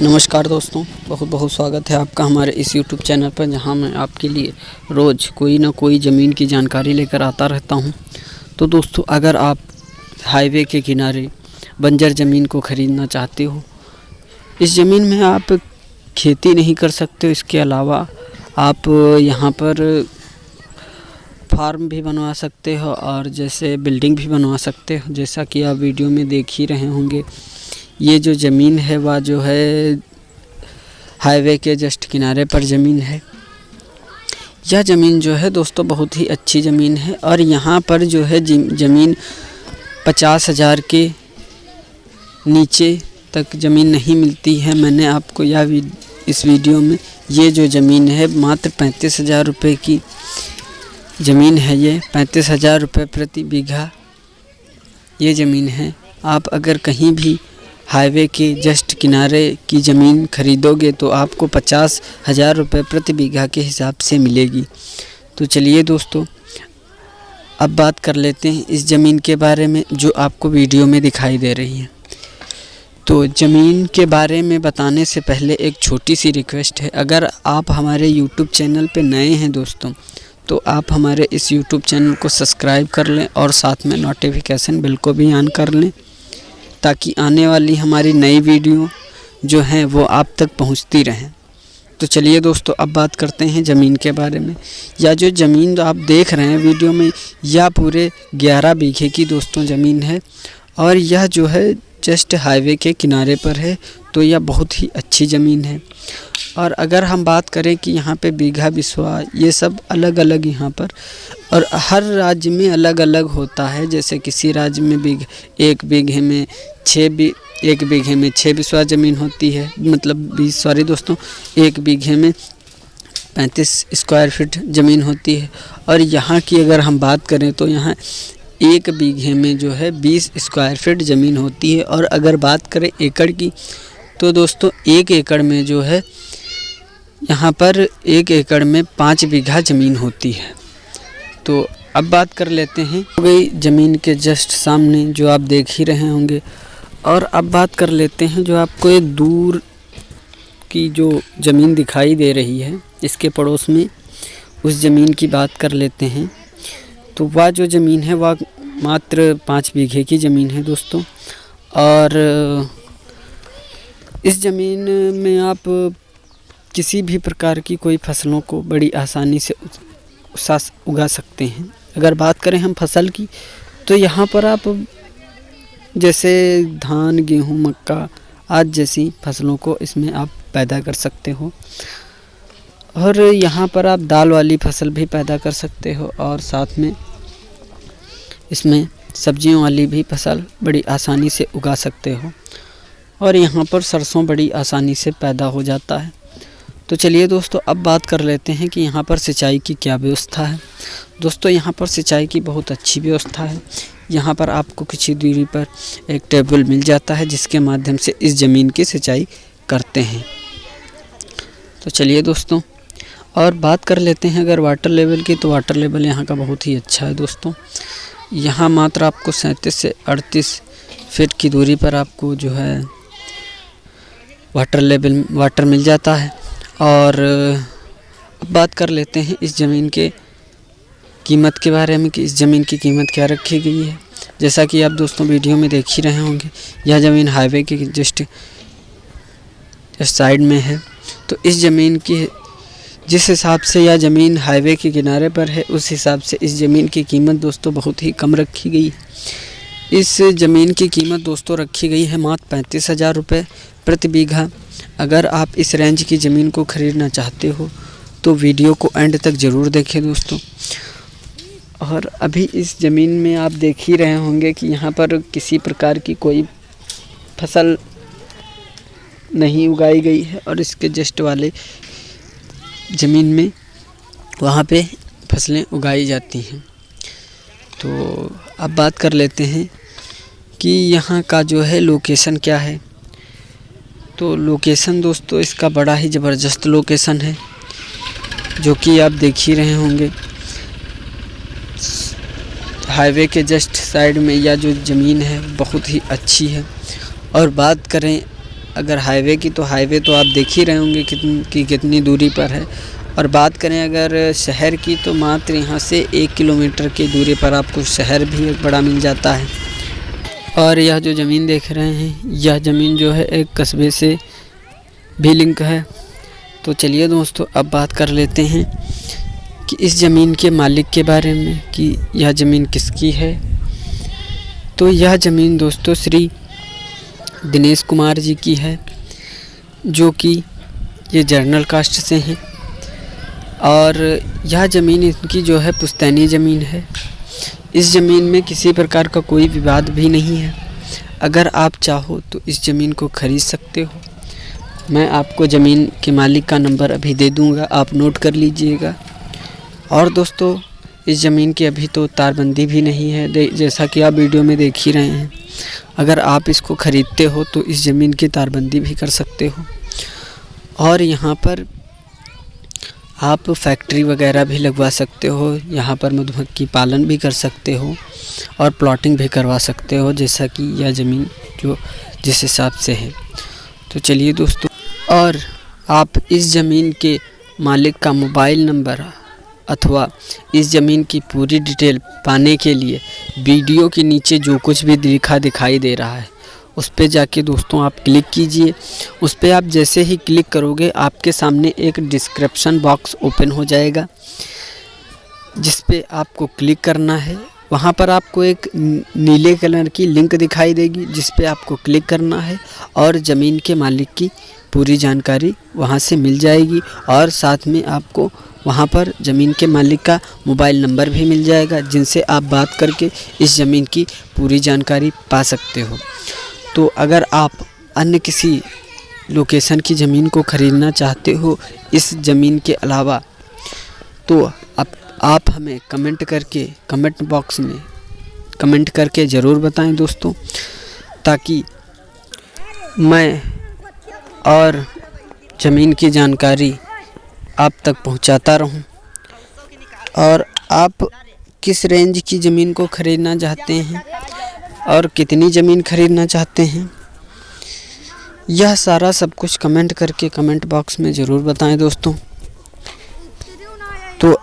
नमस्कार दोस्तों, बहुत बहुत स्वागत है आपका हमारे इस YouTube चैनल पर, जहां मैं आपके लिए रोज़ कोई ना कोई ज़मीन की जानकारी लेकर आता रहता हूं। तो दोस्तों, अगर आप हाईवे के किनारे बंजर ज़मीन को ख़रीदना चाहते हो, इस ज़मीन में आप खेती नहीं कर सकते हो। इसके अलावा आप यहां पर फार्म भी बनवा सकते हो और जैसे बिल्डिंग भी बनवा सकते हो, जैसा कि आप वीडियो में देख ही रहे होंगे। ये जो ज़मीन है वह जो है हाईवे के जस्ट किनारे पर ज़मीन है। यह ज़मीन जो है दोस्तों बहुत ही अच्छी ज़मीन है और यहाँ पर जो है ज़मीन 50,000 के नीचे तक ज़मीन नहीं मिलती है। मैंने आपको इस वीडियो में ये जो ज़मीन है मात्र 35,000 रुपये की ज़मीन है। ये 35,000 रुपये प्रति बीघा ये ज़मीन है। आप अगर कहीं भी हाईवे के जस्ट किनारे की ज़मीन खरीदोगे तो आपको 50,000 रुपये प्रति बीघा के हिसाब से मिलेगी। तो चलिए दोस्तों, अब बात कर लेते हैं इस ज़मीन के बारे में जो आपको वीडियो में दिखाई दे रही है। तो ज़मीन के बारे में बताने से पहले एक छोटी सी रिक्वेस्ट है। अगर आप हमारे यूट्यूब चैनल पे नए हैं दोस्तों, तो आप हमारे इस यूट्यूब चैनल को सब्सक्राइब कर लें और साथ में नोटिफिकेशन बिल को भी ऑन कर लें, ताकि आने वाली हमारी नई वीडियो जो हैं वो आप तक पहुंचती रहें। तो चलिए दोस्तों, अब बात करते हैं ज़मीन के बारे में। या जो ज़मीन आप देख रहे हैं वीडियो में, यह पूरे 11 बीघे की दोस्तों ज़मीन है और यह जो है जस्ट हाईवे के किनारे पर है। तो यह बहुत ही अच्छी ज़मीन है। और अगर हम बात करें कि यहाँ पे बीघा बिस्वा ये सब अलग अलग यहाँ पर, और हर राज्य में अलग अलग होता है। जैसे किसी राज्य में एक बीघे में 6 बिस्वा ज़मीन होती है, मतलब दोस्तों, एक बीघे में 35 स्क्वायर फीट ज़मीन होती है। और यहाँ की अगर हम बात करें तो यहाँ एक बीघे में जो है 20 स्क्वायर फीट ज़मीन होती है। और अगर बात करें एकड़ की, तो दोस्तों एक एकड़ में जो है यहाँ पर एक एकड़ में 5 बीघा ज़मीन होती है। तो अब बात कर लेते हैं हो गई ज़मीन के जस्ट सामने जो आप देख ही रहे होंगे। और अब बात कर लेते हैं जो आपको ये दूर की जो ज़मीन दिखाई दे रही है, इसके पड़ोस में उस ज़मीन की बात कर लेते हैं। तो वह जो ज़मीन है वह मात्र 5 बीघे की ज़मीन है दोस्तों। और इस ज़मीन में आप किसी भी प्रकार की कोई फसलों को बड़ी आसानी से उगा सकते हैं। अगर बात करें हम फसल की, तो यहाँ पर आप जैसे धान, गेहूँ, मक्का आदि जैसी फसलों को इसमें आप पैदा कर सकते हो। और यहाँ पर आप दाल वाली फसल भी पैदा कर सकते हो और साथ में इसमें सब्जियों वाली भी फसल बड़ी आसानी से उगा सकते हो। और यहाँ पर सरसों बड़ी आसानी से पैदा हो जाता है। तो चलिए दोस्तों, अब बात कर लेते हैं कि यहाँ पर सिंचाई की क्या व्यवस्था है। दोस्तों, यहाँ पर सिंचाई की बहुत अच्छी व्यवस्था है। यहाँ पर आपको कुछ ही दूरी पर एक टेबल मिल जाता है जिसके माध्यम से इस ज़मीन की सिंचाई करते हैं। तो चलिए दोस्तों, और बात कर लेते हैं अगर वाटर लेवल की, तो वाटर लेवल यहाँ का बहुत ही अच्छा है दोस्तों। यहाँ मात्र आपको 37 से 38 फीट की दूरी पर आपको जो है वाटर मिल जाता है। और अब बात कर लेते हैं इस ज़मीन के कीमत के बारे में कि इस ज़मीन की कीमत क्या रखी गई है। जैसा कि आप दोस्तों वीडियो में देख ही रहे होंगे, यह ज़मीन हाईवे के जस्ट साइड में है। तो इस ज़मीन की जिस हिसाब से यह ज़मीन हाईवे के किनारे पर है, उस हिसाब से इस ज़मीन की कीमत दोस्तों बहुत ही कम रखी गई है। इस ज़मीन की कीमत दोस्तों रखी गई है मात्र 35,000 रुपये प्रति बीघा। अगर आप इस रेंज की ज़मीन को ख़रीदना चाहते हो तो वीडियो को एंड तक ज़रूर देखें दोस्तों। और अभी इस ज़मीन में आप देख ही रहे होंगे कि यहाँ पर किसी प्रकार की कोई फसल नहीं उगाई गई है और इसके जस्ट वाले ज़मीन में वहाँ पे फसलें उगाई जाती हैं। तो अब बात कर लेते हैं कि यहाँ का जो है लोकेशन क्या है। तो लोकेशन दोस्तों इसका बड़ा ही ज़बरदस्त लोकेशन है, जो कि आप देख ही रहे होंगे। हाईवे के जस्ट साइड में यह जो ज़मीन है बहुत ही अच्छी है। और बात करें अगर हाईवे की, तो हाईवे तो आप देख ही रहे होंगे कितनी दूरी पर है। और बात करें अगर शहर की, तो मात्र यहाँ से 1 किलोमीटर की दूरी पर आपको शहर भी एक बड़ा मिल जाता है। और यह जो ज़मीन देख रहे हैं, यह ज़मीन जो है एक कस्बे से भी लिंक है। तो चलिए दोस्तों, अब बात कर लेते हैं कि इस ज़मीन के मालिक के बारे में, कि यह ज़मीन किसकी है। तो यह ज़मीन दोस्तों श्री दिनेश कुमार जी की है, जो कि ये जनरल कास्ट से हैं। और यह ज़मीन इनकी जो है पुश्तैनी ज़मीन है। इस ज़मीन में किसी प्रकार का कोई विवाद भी नहीं है। अगर आप चाहो तो इस ज़मीन को ख़रीद सकते हो। मैं आपको ज़मीन के मालिक का नंबर अभी दे दूंगा, आप नोट कर लीजिएगा। और दोस्तों, इस ज़मीन की अभी तो तारबंदी भी नहीं है, जैसा कि आप वीडियो में देख ही रहे हैं। अगर आप इसको ख़रीदते हो तो इस ज़मीन की तारबंदी भी कर सकते हो। और यहाँ पर आप फैक्ट्री वगैरह भी लगवा सकते हो, यहाँ पर मधुमक्खी पालन भी कर सकते हो और प्लॉटिंग भी करवा सकते हो, जैसा कि यह ज़मीन जो जिस हिसाब से है। तो चलिए दोस्तों, और आप इस ज़मीन के मालिक का मोबाइल नंबर अथवा इस ज़मीन की पूरी डिटेल पाने के लिए वीडियो के नीचे जो कुछ भी दिखाई दे रहा है, उस पे जाके दोस्तों आप क्लिक कीजिए। उस पे आप जैसे ही क्लिक करोगे, आपके सामने एक डिस्क्रिप्शन बॉक्स ओपन हो जाएगा, जिस पे आपको क्लिक करना है। वहाँ पर आपको एक नीले कलर की लिंक दिखाई देगी, जिस पे आपको क्लिक करना है और ज़मीन के मालिक की पूरी जानकारी वहाँ से मिल जाएगी। और साथ में आपको वहाँ पर ज़मीन के मालिक का मोबाइल नंबर भी मिल जाएगा, जिनसे आप बात करके इस ज़मीन की पूरी जानकारी पा सकते हो। तो अगर आप अन्य किसी लोकेशन की ज़मीन को ख़रीदना चाहते हो इस ज़मीन के अलावा, तो आप हमें कमेंट बॉक्स में कमेंट करके ज़रूर बताएं दोस्तों, ताकि मैं और ज़मीन की जानकारी आप तक पहुंचाता रहूं। और आप किस रेंज की ज़मीन को ख़रीदना चाहते हैं और कितनी ज़मीन ख़रीदना चाहते हैं, यह सारा सब कुछ कमेंट करके कमेंट बॉक्स में ज़रूर बताएं दोस्तों। तो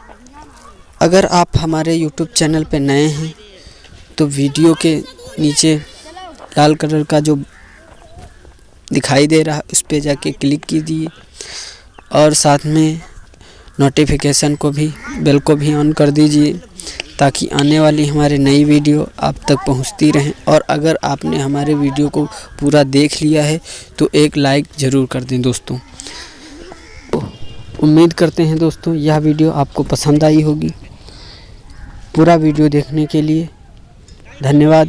अगर आप हमारे YouTube चैनल पे नए हैं, तो वीडियो के नीचे लाल कलर का जो दिखाई दे रहा है, उस पे जाके क्लिक कीजिए और साथ में नोटिफिकेशन को भी, बेल को भी ऑन कर दीजिए, ताकि आने वाली हमारी नई वीडियो आप तक पहुंचती रहें। और अगर आपने हमारे वीडियो को पूरा देख लिया है तो एक लाइक ज़रूर कर दें दोस्तों। तो उम्मीद करते हैं दोस्तों यह वीडियो आपको पसंद आई होगी। पूरा वीडियो देखने के लिए धन्यवाद।